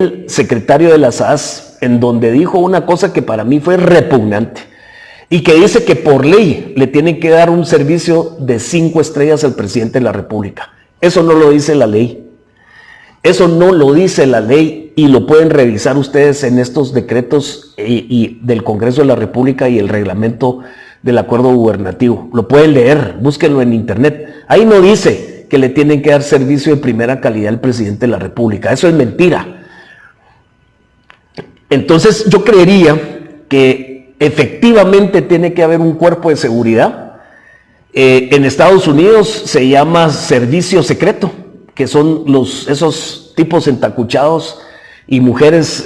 el secretario de la SAS, en donde dijo una cosa que para mí fue repugnante y que dice que por ley le tienen que dar un servicio de 5 estrellas al presidente de la República. Eso no lo dice la ley. Eso no lo dice la ley y lo pueden revisar ustedes en estos decretos y del Congreso de la República y el reglamento del acuerdo gubernativo. Lo pueden leer, búsquenlo en internet. Ahí no dice que le tienen que dar servicio de primera calidad al presidente de la República. Eso es mentira. Entonces yo creería que efectivamente tiene que haber un cuerpo de seguridad. En Estados Unidos se llama servicio secreto, que son esos tipos entacuchados y mujeres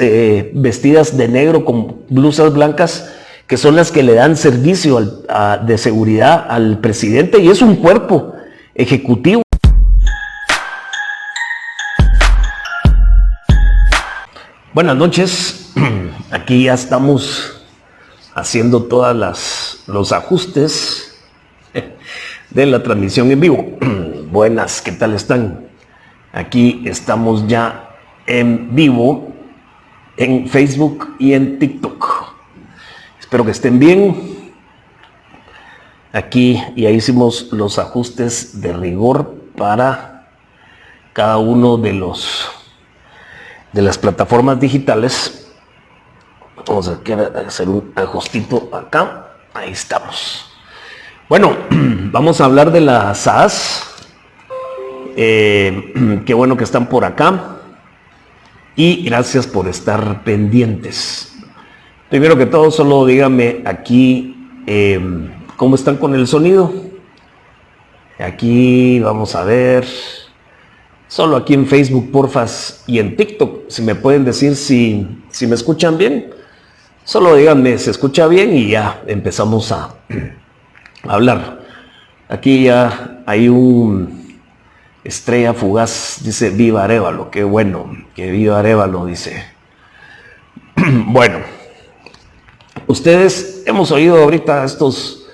vestidas de negro con blusas blancas, que son las que le dan servicio de seguridad al presidente, y es un cuerpo ejecutivo. Buenas noches, aquí ya estamos haciendo todos los ajustes de la transmisión en vivo. Buenas, ¿qué tal están? Aquí estamos ya en vivo en Facebook y en TikTok. Espero que estén bien. Aquí ya hicimos los ajustes de rigor para cada uno de las plataformas digitales. Vamos a hacer un ajustito acá. Ahí estamos. Bueno, vamos a hablar de la SAS. Qué bueno que están por acá. Y gracias por estar pendientes. Primero que todo, solo díganme aquí cómo están con el sonido. Aquí vamos a ver. Solo aquí en Facebook, porfas, y en TikTok, si me pueden decir si me escuchan bien. Solo díganme, ¿se escucha bien? Y ya empezamos a hablar. Aquí ya hay un estrella fugaz, dice viva Arévalo. Qué bueno, que viva Arévalo, dice. Bueno, ustedes hemos oído ahorita estos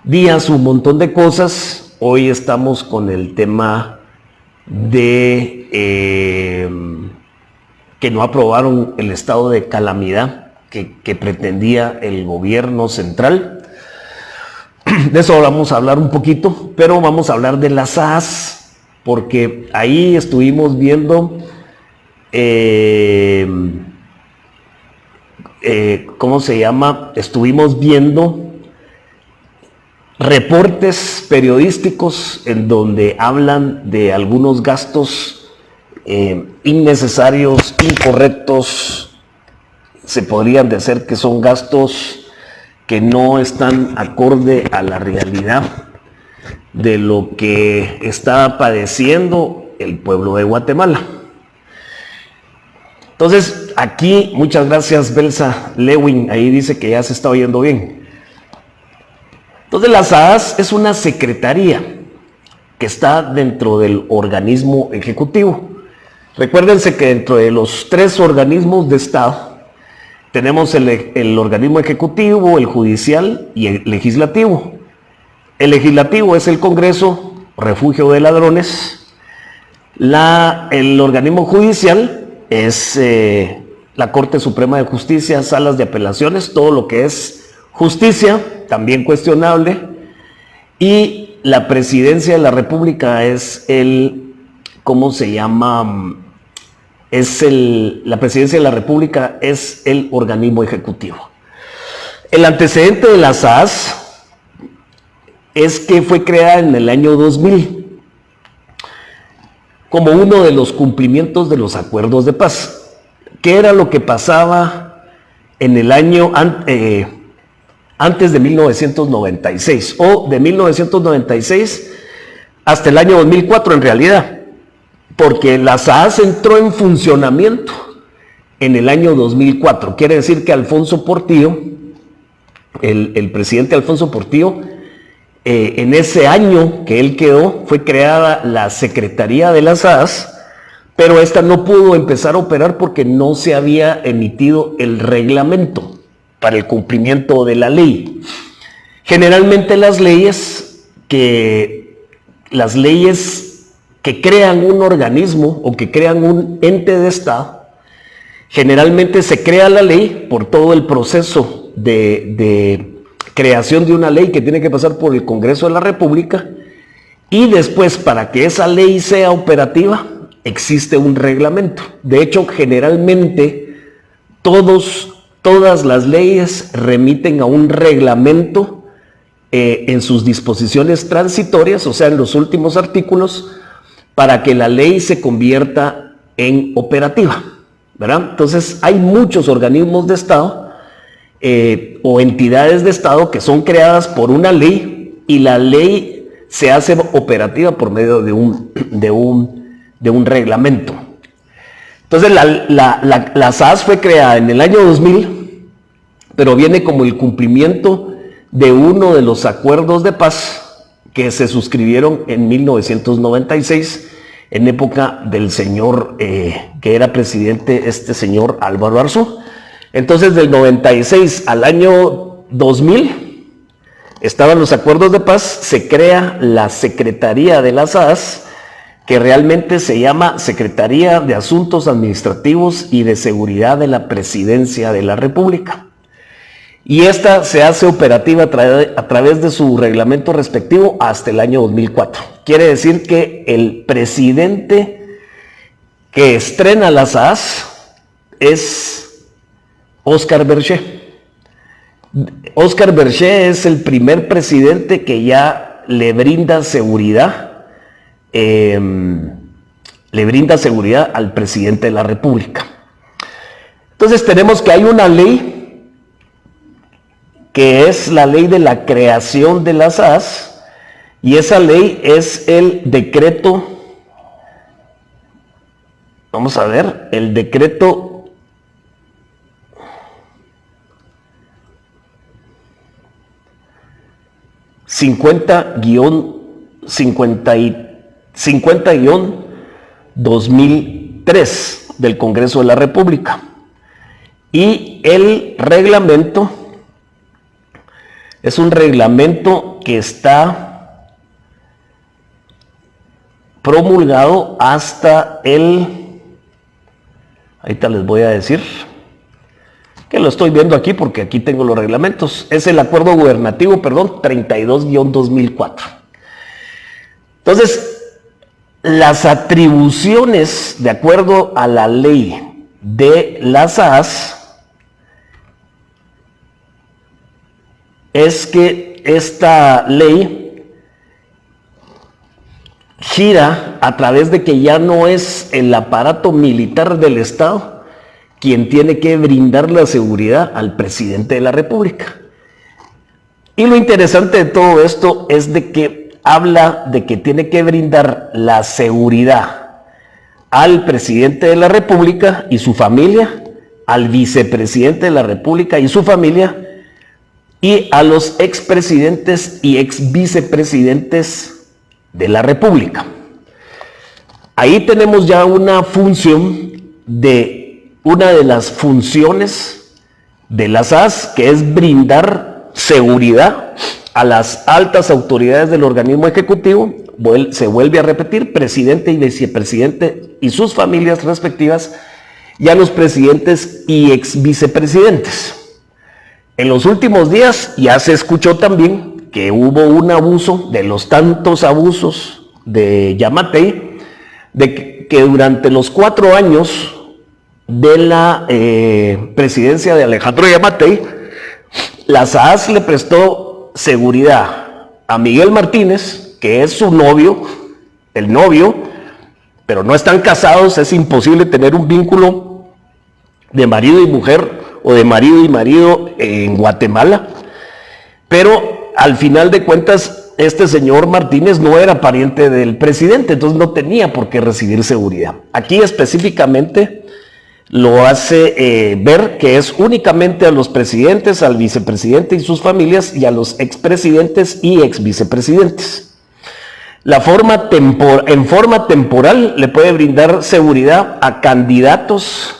días un montón de cosas. Hoy estamos con el tema de que no aprobaron el estado de calamidad que pretendía el gobierno central. De eso vamos a hablar un poquito, pero vamos a hablar de la SAS, porque ahí estuvimos viendo ¿cómo se llama? Estuvimos viendo reportes periodísticos en donde hablan de algunos gastos innecesarios, incorrectos. Se podrían decir que son gastos que no están acorde a la realidad de lo que está padeciendo el pueblo de Guatemala. Entonces, aquí, muchas gracias, Belsa Lewin, ahí dice que ya se está oyendo bien. Entonces, la SAS es una secretaría que está dentro del organismo ejecutivo. Recuérdense que dentro de los 3 organismos de Estado tenemos el organismo ejecutivo, el judicial y el legislativo. El legislativo es el Congreso, refugio de ladrones. El organismo judicial es la Corte Suprema de Justicia, salas de apelaciones, todo lo que es justicia, también cuestionable. Y la presidencia de la República es ¿cómo se llama? La presidencia de la República es el organismo ejecutivo. El antecedente de la SAS es que fue creada en el año 2000 como uno de los cumplimientos de los acuerdos de paz. ¿Qué era lo que pasaba en el año antes de 1996 o de 1996 hasta el año 2004 en realidad? Porque la SAS entró en funcionamiento en el año 2004. Quiere decir que Alfonso Portillo, el presidente Alfonso Portillo, en ese año que él quedó, fue creada la Secretaría de la SAS, pero esta no pudo empezar a operar porque no se había emitido el reglamento para el cumplimiento de la ley. Generalmente las leyes que crean un organismo o que crean un ente de Estado Generalmente se crea la ley por todo el proceso de creación de una ley que tiene que pasar por el Congreso de la República, y después, para que esa ley sea operativa, existe un reglamento. De hecho, generalmente todas las leyes remiten a un reglamento en sus disposiciones transitorias, o sea, en los últimos artículos, para que la ley se convierta en operativa, ¿verdad? Entonces, hay muchos organismos de Estado o entidades de Estado que son creadas por una ley, y la ley se hace operativa por medio de un reglamento. Entonces, la SAS fue creada en el año 2000, pero viene como el cumplimiento de uno de los acuerdos de paz que se suscribieron en 1996, en época del señor que era presidente, este señor Álvaro Arzú. Entonces, del 96 al año 2000, estaban los acuerdos de paz, se crea la Secretaría de la SAS, que realmente se llama Secretaría de Asuntos Administrativos y de Seguridad de la Presidencia de la República. Y esta se hace operativa a través de su reglamento respectivo hasta el año 2004. Quiere decir que el presidente que estrena la SAS es Óscar Berché. Óscar Berché es el primer presidente que ya le brinda seguridad, al presidente de la República. Entonces tenemos que hay una ley que es la ley de la creación de la SAS, y esa ley es el decreto, vamos a ver, el decreto 50-2003 del Congreso de la República. Y el reglamento es un reglamento que está promulgado hasta ahorita les voy a decir, que lo estoy viendo aquí porque aquí tengo los reglamentos, es el acuerdo gubernativo, 32-2004. Entonces, las atribuciones de acuerdo a la ley de la SAS es que esta ley gira a través de que ya no es el aparato militar del Estado quien tiene que brindar la seguridad al presidente de la República. Y lo interesante de todo esto es de que habla de que tiene que brindar la seguridad al presidente de la República y su familia, al vicepresidente de la República y su familia, y a los expresidentes y exvicepresidentes de la República. Ahí tenemos ya una de las funciones de la SAS, que es brindar seguridad a las altas autoridades del organismo ejecutivo. Se vuelve a repetir, presidente y vicepresidente y sus familias respectivas, y a los presidentes y ex vicepresidentes. En los últimos días ya se escuchó también que hubo un abuso, de los tantos abusos de Yamatei, de que durante los 4 años de la presidencia de Alejandro Yamatei, la SAS le prestó seguridad a Miguel Martínez, que es su novio, pero no están casados, es imposible tener un vínculo de marido y mujer o de marido y marido en Guatemala, pero al final de cuentas este señor Martínez no era pariente del presidente, entonces no tenía por qué recibir seguridad. Aquí específicamente lo hace ver que es únicamente a los presidentes, al vicepresidente y sus familias, y a los expresidentes y exvicepresidentes. En forma temporal le puede brindar seguridad a candidatos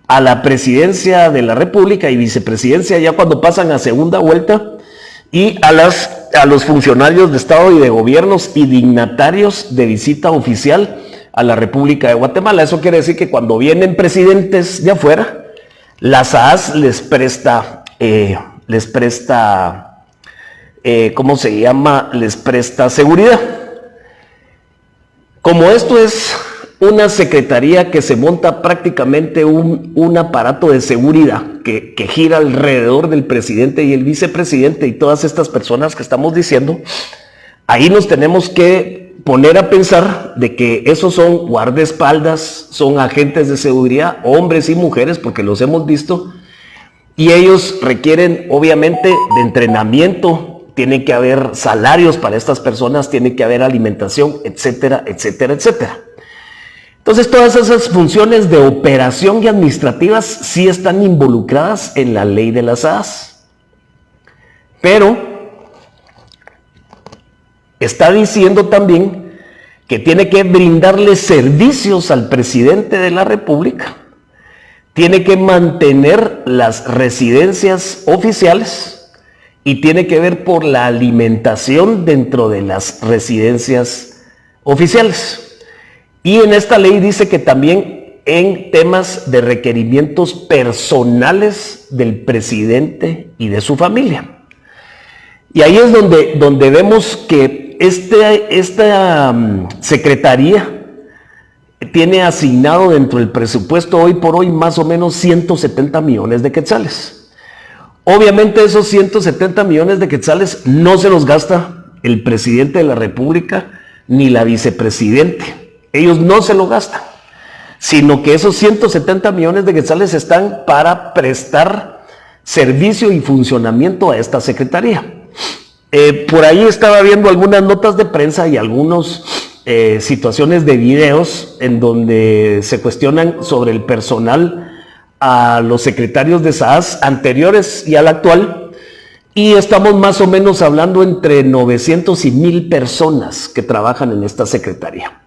a la presidencia de la República y vicepresidencia ya cuando pasan a segunda vuelta, y a los funcionarios de Estado y de gobiernos y dignatarios de visita oficial a la República de Guatemala. Eso quiere decir que cuando vienen presidentes de afuera, la SAAS les presta, ¿cómo se llama? Les presta seguridad. Como esto es una secretaría que se monta prácticamente un aparato de seguridad que gira alrededor del presidente y el vicepresidente y todas estas personas que estamos diciendo, ahí nos tenemos que poner a pensar de que esos son guardaespaldas, son agentes de seguridad, hombres y mujeres, porque los hemos visto, y ellos requieren obviamente de entrenamiento, tiene que haber salarios para estas personas, tiene que haber alimentación, etcétera, etcétera, etcétera. Entonces todas esas funciones de operación y administrativas sí están involucradas en la ley de las SAAS. Pero está diciendo también que tiene que brindarle servicios al presidente de la República, tiene que mantener las residencias oficiales y tiene que ver por la alimentación dentro de las residencias oficiales. Y en esta ley dice que también en temas de requerimientos personales del presidente y de su familia. Y ahí es donde vemos que esta secretaría tiene asignado dentro del presupuesto hoy por hoy más o menos 170 millones de quetzales. Obviamente esos 170 millones de quetzales no se los gasta el presidente de la República ni la vicepresidente. Ellos no se lo gastan, sino que esos 170 millones de quetzales están para prestar servicio y funcionamiento a esta secretaría. Por ahí estaba viendo algunas notas de prensa y algunas situaciones de videos en donde se cuestionan sobre el personal a los secretarios de SAAS anteriores y al actual, y estamos más o menos hablando entre 900 y 1000 personas que trabajan en esta secretaría.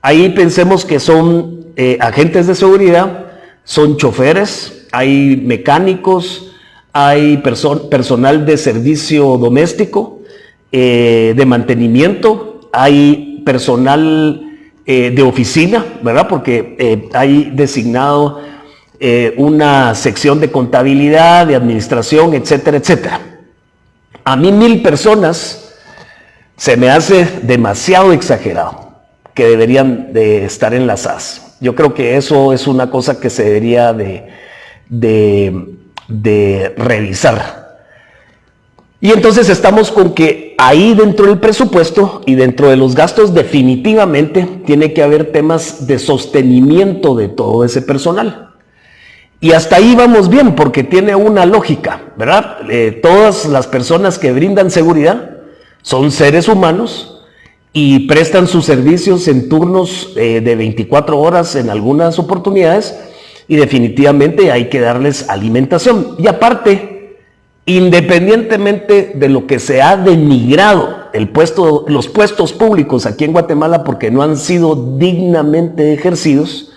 Ahí pensemos que son agentes de seguridad, son choferes, hay mecánicos, hay personal de servicio doméstico, de mantenimiento, hay personal de oficina, ¿verdad? Porque hay designado una sección de contabilidad, de administración, etcétera, etcétera. A mí 1000 personas se me hace demasiado exagerado que deberían de estar en las SAAS. Yo creo que eso es una cosa que se debería de revisar. Y entonces estamos con que ahí dentro del presupuesto y dentro de los gastos definitivamente tiene que haber temas de sostenimiento de todo ese personal. Y hasta ahí vamos bien porque tiene una lógica, ¿verdad? Todas las personas que brindan seguridad son seres humanos y prestan sus servicios en turnos de 24 horas en algunas oportunidades y definitivamente hay que darles alimentación. Y aparte, independientemente de lo que se ha denigrado los puestos públicos aquí en Guatemala porque no han sido dignamente ejercidos,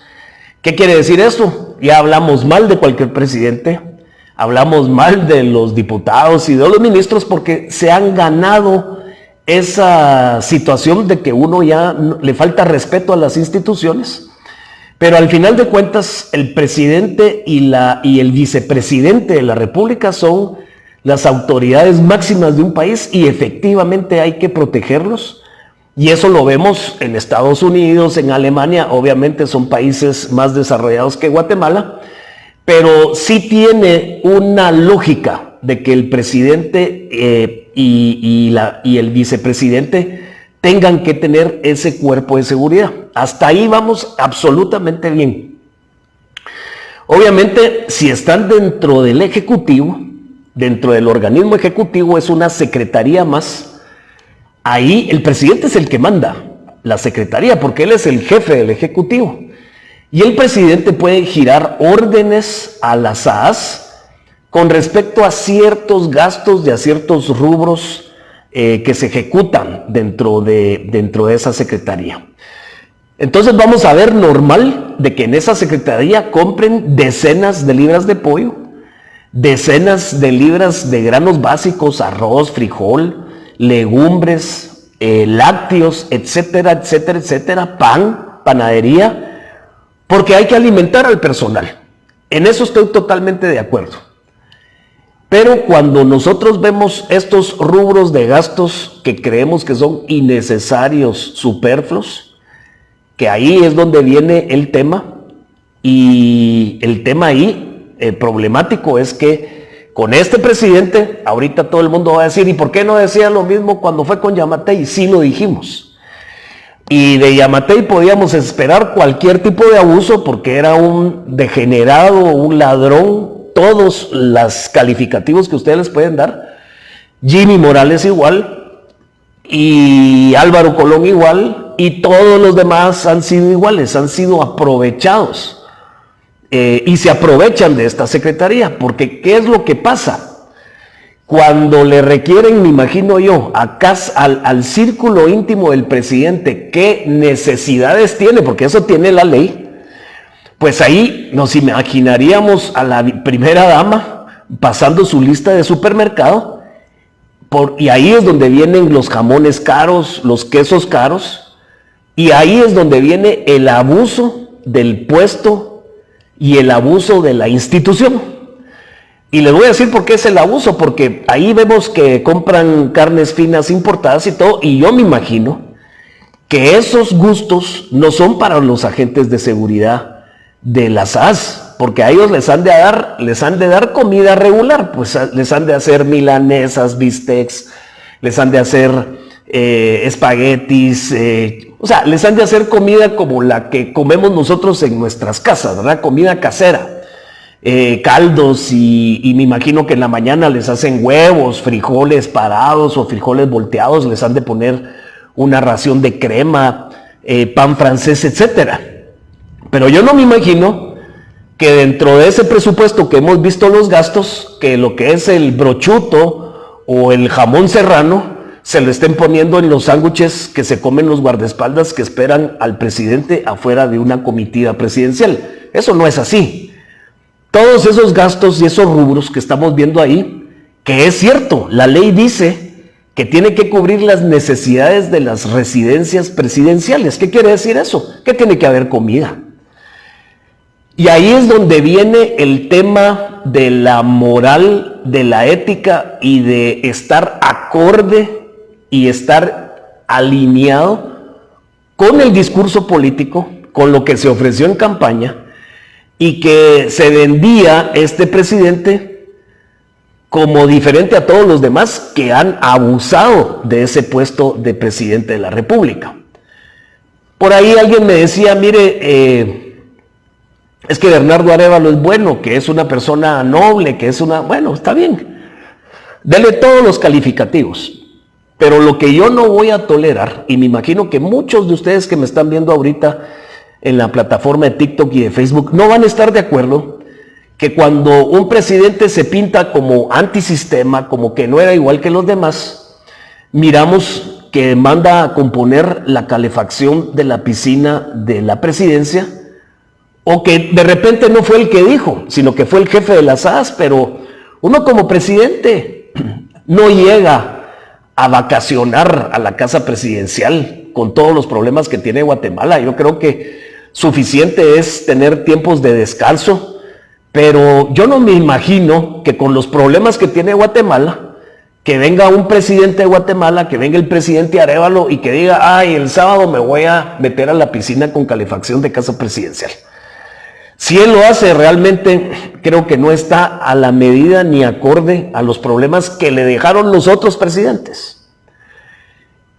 ¿qué quiere decir esto? Ya hablamos mal de cualquier presidente, hablamos mal de los diputados y de los ministros porque se han ganado esa situación de que uno ya le falta respeto a las instituciones, pero al final de cuentas el presidente y el vicepresidente de la República son las autoridades máximas de un país y efectivamente hay que protegerlos, y eso lo vemos en Estados Unidos, en Alemania, obviamente son países más desarrollados que Guatemala, pero sí tiene una lógica de que el presidente y el vicepresidente tengan que tener ese cuerpo de seguridad. Hasta ahí vamos absolutamente bien. Obviamente, si están dentro del Ejecutivo, dentro del organismo ejecutivo, es una secretaría más. Ahí el presidente es el que manda la secretaría, porque él es el jefe del Ejecutivo. Y el presidente puede girar órdenes a las SAAS con respecto a ciertos gastos de a ciertos rubros que se ejecutan dentro de esa secretaría. Entonces vamos a ver normal de que en esa secretaría compren decenas de libras de pollo, decenas de libras de granos básicos, arroz, frijol, legumbres, lácteos, etcétera, etcétera, etcétera, pan, panadería, porque hay que alimentar al personal. En eso estoy totalmente de acuerdo. Pero cuando nosotros vemos estos rubros de gastos que creemos que son innecesarios, superfluos, que ahí es donde viene el tema, y el tema ahí problemático es que con este presidente, ahorita todo el mundo va a decir, ¿y por qué no decía lo mismo cuando fue con Yamatei? Sí lo dijimos. Y de Yamatei podíamos esperar cualquier tipo de abuso porque era un degenerado, un ladrón, todos los calificativos que ustedes les pueden dar. Jimmy Morales igual, y Álvaro Colón igual, y todos los demás han sido iguales, han sido aprovechados. Y se aprovechan de esta secretaría, porque ¿qué es lo que pasa? Cuando le requieren, me imagino yo, al círculo íntimo del presidente, qué necesidades tiene, porque eso tiene la ley, pues ahí nos imaginaríamos a la primera dama pasando su lista de supermercado, y ahí es donde vienen los jamones caros, los quesos caros, y ahí es donde viene el abuso del puesto y el abuso de la institución. Y les voy a decir por qué es el abuso, porque ahí vemos que compran carnes finas importadas y todo, y yo me imagino que esos gustos no son para los agentes de seguridad de las SAS, porque a ellos les han de dar comida regular, pues les han de hacer milanesas, bistecs, les han de hacer espaguetis, o sea, les han de hacer comida como la que comemos nosotros en nuestras casas, ¿verdad? Comida casera, caldos y me imagino que en la mañana les hacen huevos, frijoles parados o frijoles volteados, les han de poner una ración de crema, pan francés, etcétera. Pero yo no me imagino que dentro de ese presupuesto que hemos visto los gastos, que lo que es el brochuto o el jamón serrano, se lo estén poniendo en los sándwiches que se comen los guardaespaldas que esperan al presidente afuera de una comitiva presidencial. Eso no es así. Todos esos gastos y esos rubros que estamos viendo ahí, que es cierto, la ley dice que tiene que cubrir las necesidades de las residencias presidenciales. ¿Qué quiere decir eso? Que tiene que haber comida. Y ahí es donde viene el tema de la moral, de la ética y de estar acorde y estar alineado con el discurso político, con lo que se ofreció en campaña y que se vendía este presidente como diferente a todos los demás que han abusado de ese puesto de presidente de la República. Por ahí alguien me decía, mire, es que Bernardo Arévalo es bueno, que es una persona noble, que es una... Bueno, está bien, dele todos los calificativos. Pero lo que yo no voy a tolerar, y me imagino que muchos de ustedes que me están viendo ahorita en la plataforma de TikTok y de Facebook no van a estar de acuerdo, que cuando un presidente se pinta como antisistema, como que no era igual que los demás, miramos que manda a componer la calefacción de la piscina de la presidencia, o que de repente no fue el que dijo, sino que fue el jefe de las SAS, pero uno como presidente no llega a vacacionar a la casa presidencial con todos los problemas que tiene Guatemala. Yo creo que suficiente es tener tiempos de descanso, pero yo no me imagino que con los problemas que tiene Guatemala, que venga un presidente de Guatemala, que venga el presidente Arévalo y que diga, ay, el sábado me voy a meter a la piscina con calefacción de casa presidencial. Si él lo hace, realmente creo que no está a la medida ni acorde a los problemas que le dejaron los otros presidentes.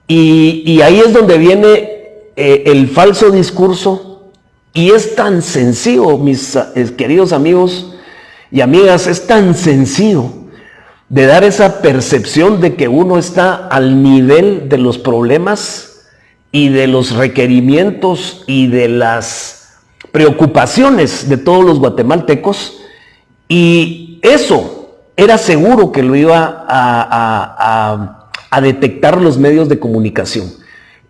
Y ahí es donde viene el falso discurso, y es tan sencillo, mis queridos amigos y amigas, es tan sencillo de dar esa percepción de que uno está al nivel de los problemas y de los requerimientos y de las preocupaciones de todos los guatemaltecos, y eso era seguro que lo iba a detectar los medios de comunicación.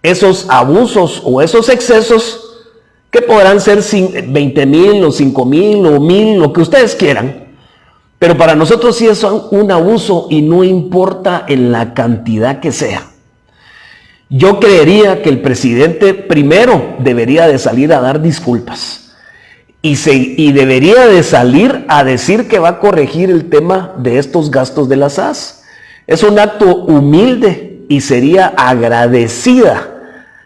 Esos abusos o esos excesos que podrán ser 20,000 o 5,000 o 1,000, lo que ustedes quieran, pero para nosotros sí es un abuso y no importa en la cantidad que sea. Yo creería que el presidente primero debería de salir a dar disculpas y debería de salir a decir que va a corregir el tema de estos gastos de las SAS. Es un acto humilde y sería agradecida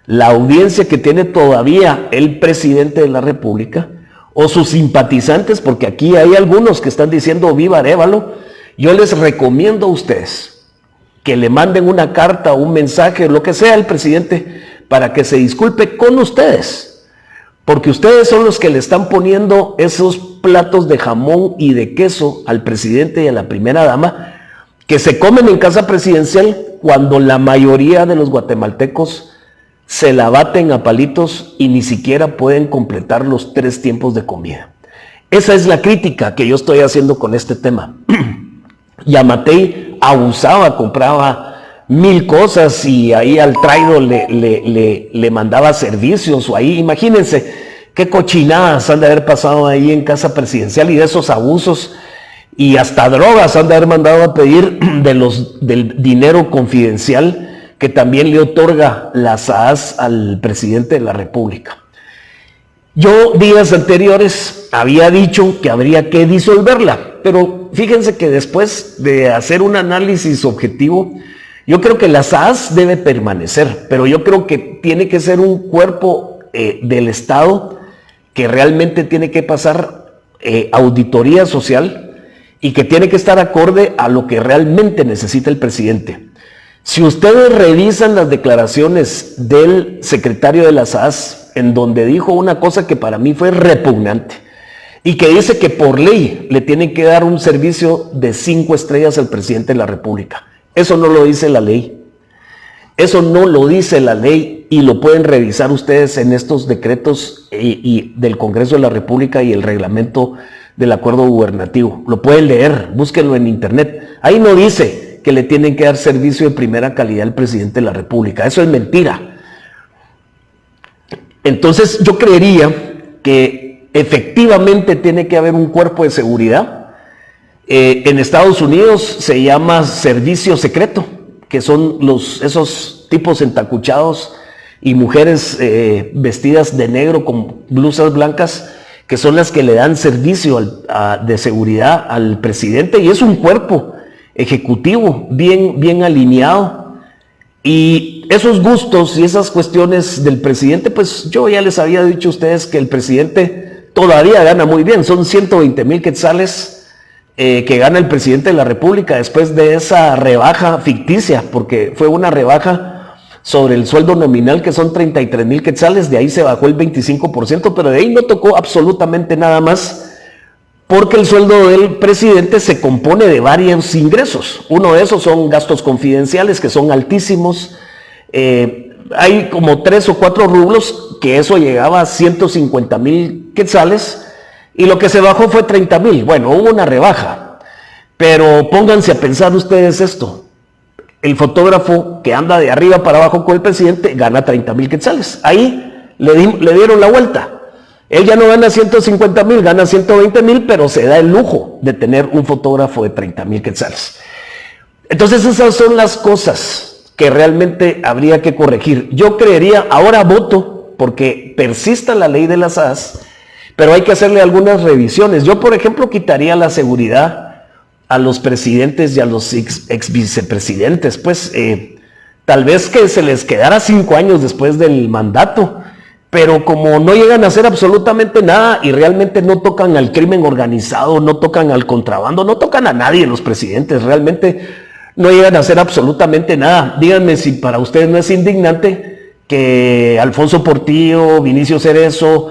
la audiencia que tiene todavía el presidente de la República o sus simpatizantes, porque aquí hay algunos que están diciendo viva Arévalo. Yo les recomiendo a ustedes que le manden una carta o un mensaje, lo que sea al presidente, para que se disculpe con ustedes, porque ustedes son los que le están poniendo esos platos de jamón y de queso al presidente y a la primera dama, que se comen en casa presidencial cuando la mayoría de los guatemaltecos se la baten a palitos y ni siquiera pueden completar los 3 tiempos de comida. Esa es la crítica que yo estoy haciendo con este tema. Yamatei abusaba, compraba 1000 cosas y ahí al traído le mandaba servicios, o ahí, imagínense qué cochinadas han de haber pasado ahí en casa presidencial, y de esos abusos y hasta drogas han de haber mandado a pedir del dinero confidencial que también le otorga la SAS al presidente de la República. Yo días anteriores había dicho que habría que disolverla, pero fíjense que después de hacer un análisis objetivo, yo creo que la SAS debe permanecer, pero yo creo que tiene que ser un cuerpo del Estado que realmente tiene que pasar auditoría social y que tiene que estar acorde a lo que realmente necesita el presidente. Si ustedes revisan las declaraciones del secretario de la SAS, en donde dijo una cosa que para mí fue repugnante, y que dice que por ley le tienen que dar un servicio de 5 estrellas al presidente de la República. Eso no lo dice la ley. Eso no lo dice la ley, y lo pueden revisar ustedes en estos decretos y del Congreso de la República y el reglamento del acuerdo gubernativo. Lo pueden leer, búsquenlo en internet. Ahí no dice que le tienen que dar servicio de primera calidad al presidente de la República. Eso es mentira. Entonces yo creería que efectivamente tiene que haber un cuerpo de seguridad. En Estados Unidos se llama servicio secreto, que son esos tipos entacuchados y mujeres vestidas de negro con blusas blancas, que son las que le dan servicio de seguridad al presidente, y es un cuerpo ejecutivo bien alineado. Y esos gustos y esas cuestiones del presidente, pues yo ya les había dicho a ustedes que el presidente todavía gana muy bien. Son 120,000 quetzales que gana el presidente de la República después de esa rebaja ficticia, porque fue una rebaja sobre el sueldo nominal, que son 33,000 quetzales. De ahí se bajó el 25%, pero de ahí no tocó absolutamente nada más, porque el sueldo del presidente se compone de varios ingresos. Uno de esos son gastos confidenciales, que son altísimos. Hay como 3 o 4 rublos, que eso llegaba a 150,000 quetzales, y lo que se bajó fue 30,000. Bueno, hubo una rebaja, pero pónganse a pensar ustedes esto. El fotógrafo que anda de arriba para abajo con el presidente gana 30,000 quetzales. Ahí le dieron la vuelta. Él ya no gana 150,000, gana 120,000, pero se da el lujo de tener un fotógrafo de 30,000 quetzales. Entonces esas son las cosas que realmente habría que corregir. Yo creería, ahora voto porque persista la ley de las SAS, pero hay que hacerle algunas revisiones. Yo, por ejemplo, quitaría la seguridad a los presidentes y a los ex vicepresidentes, pues tal vez que se les quedara 5 años después del mandato. Pero como no llegan a hacer absolutamente nada y realmente no tocan al crimen organizado, no tocan al contrabando, no tocan a nadie los presidentes, realmente no llegan a hacer absolutamente nada. Díganme si para ustedes no es indignante que Alfonso Portillo, Vinicio Cerezo,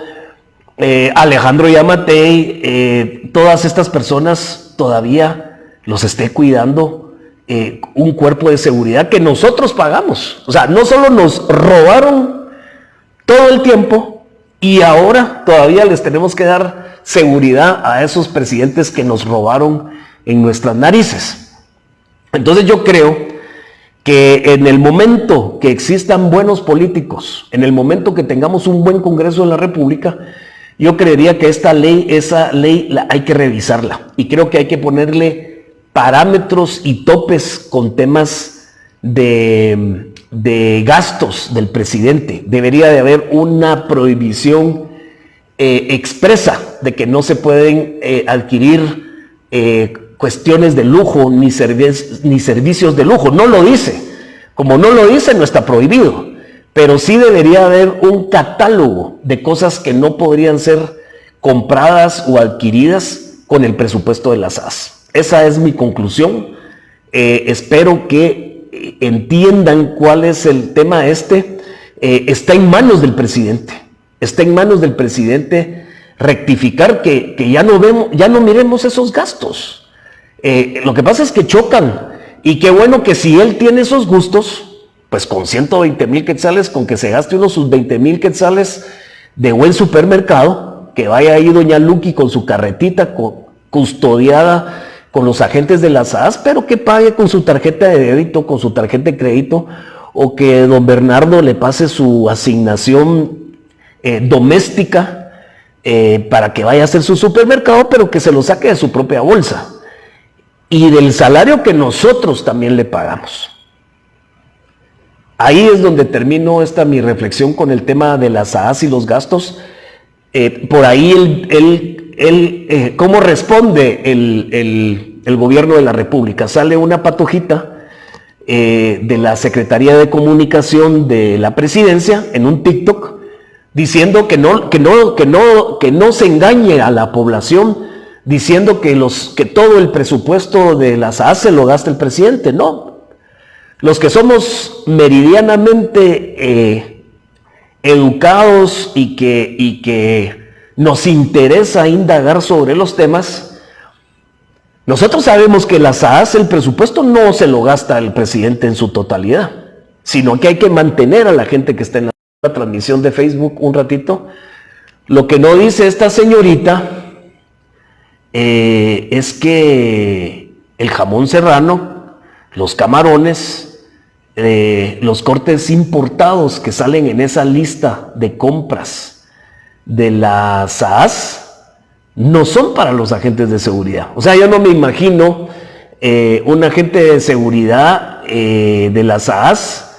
Alejandro Yamatei, todas estas personas todavía los esté cuidando un cuerpo de seguridad que nosotros pagamos. O sea, no solo nos robaron todo el tiempo, y ahora todavía les tenemos que dar seguridad a esos presidentes que nos robaron en nuestras narices. Entonces yo creo que en el momento que existan buenos políticos, en el momento que tengamos un buen Congreso de la República, yo creería que esa ley hay que revisarla, y creo que hay que ponerle parámetros y topes con temas de de gastos del presidente. Debería de haber una prohibición expresa de que no se pueden adquirir cuestiones de lujo ni servicios de lujo. No lo dice. Como no lo dice, no está prohibido. Pero sí debería haber un catálogo de cosas que no podrían ser compradas o adquiridas con el presupuesto de las SAS. Esa es mi conclusión. Espero que entiendan cuál es el tema está en manos del presidente. Está en manos del presidente rectificar que ya no miremos esos gastos. Lo que pasa es que chocan. Y qué bueno que si él tiene esos gustos, pues con 120,000 quetzales, con que se gaste unos sus 20,000 quetzales de buen supermercado, que vaya ahí doña Luqui con su carretita custodiada con los agentes de las SAS, pero que pague con su tarjeta de débito, con su tarjeta de crédito, o que don Bernardo le pase su asignación doméstica para que vaya a hacer su supermercado, pero que se lo saque de su propia bolsa y del salario que nosotros también le pagamos. Ahí es donde termino mi reflexión con el tema de las SAS y los gastos. Por ahí ¿cómo responde el gobierno de la República? Sale una patojita de la Secretaría de Comunicación de la Presidencia en un TikTok diciendo que no se engañe a la población diciendo que todo el presupuesto de las SAS se lo gasta el presidente. No. Los que somos meridianamente educados y que nos interesa indagar sobre los temas, nosotros sabemos que las SAS, el presupuesto no se lo gasta el presidente en su totalidad, sino que hay que mantener a la gente que está en la transmisión de Facebook un ratito. Lo que no dice esta señorita es que el jamón serrano, los camarones, los cortes importados que salen en esa lista de compras de la SAS no son para los agentes de seguridad. O sea, yo no me imagino un agente de seguridad de la SAS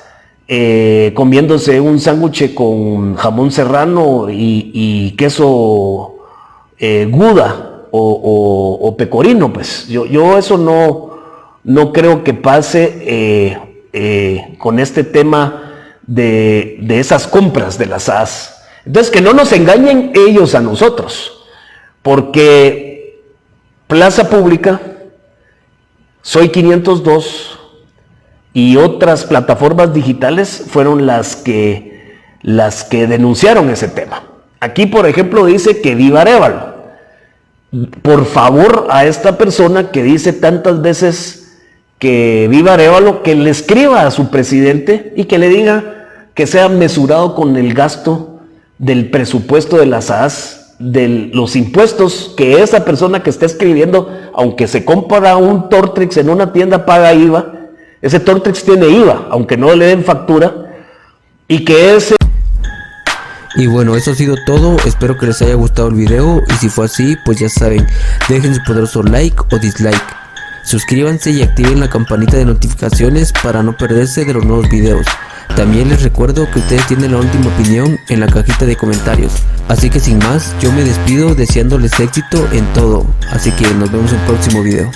comiéndose un sándwich con jamón serrano y queso Gouda o pecorino. Pues yo eso no creo que pase con este tema de esas compras de las SAS. Entonces, que no nos engañen ellos a nosotros, porque Plaza Pública, Soy 502 y otras plataformas digitales fueron las que denunciaron ese tema. Aquí, por ejemplo, dice que viva Arévalo. Por favor, a esta persona que dice tantas veces que viva Arévalo, que le escriba a su presidente y que le diga que sea mesurado con el gasto del presupuesto de las SAS, de los impuestos que esa persona que está escribiendo, aunque se compra un Tortrix en una tienda, paga IVA. Ese Tortrix tiene IVA, aunque no le den factura, y que ese... Y bueno, eso ha sido todo. Espero que les haya gustado el video, y si fue así, pues ya saben, dejen su poderoso like o dislike. Suscríbanse y activen la campanita de notificaciones para no perderse de los nuevos videos. También les recuerdo que ustedes tienen la última opinión en la cajita de comentarios. Así que sin más, yo me despido deseándoles éxito en todo. Así que nos vemos en el próximo video.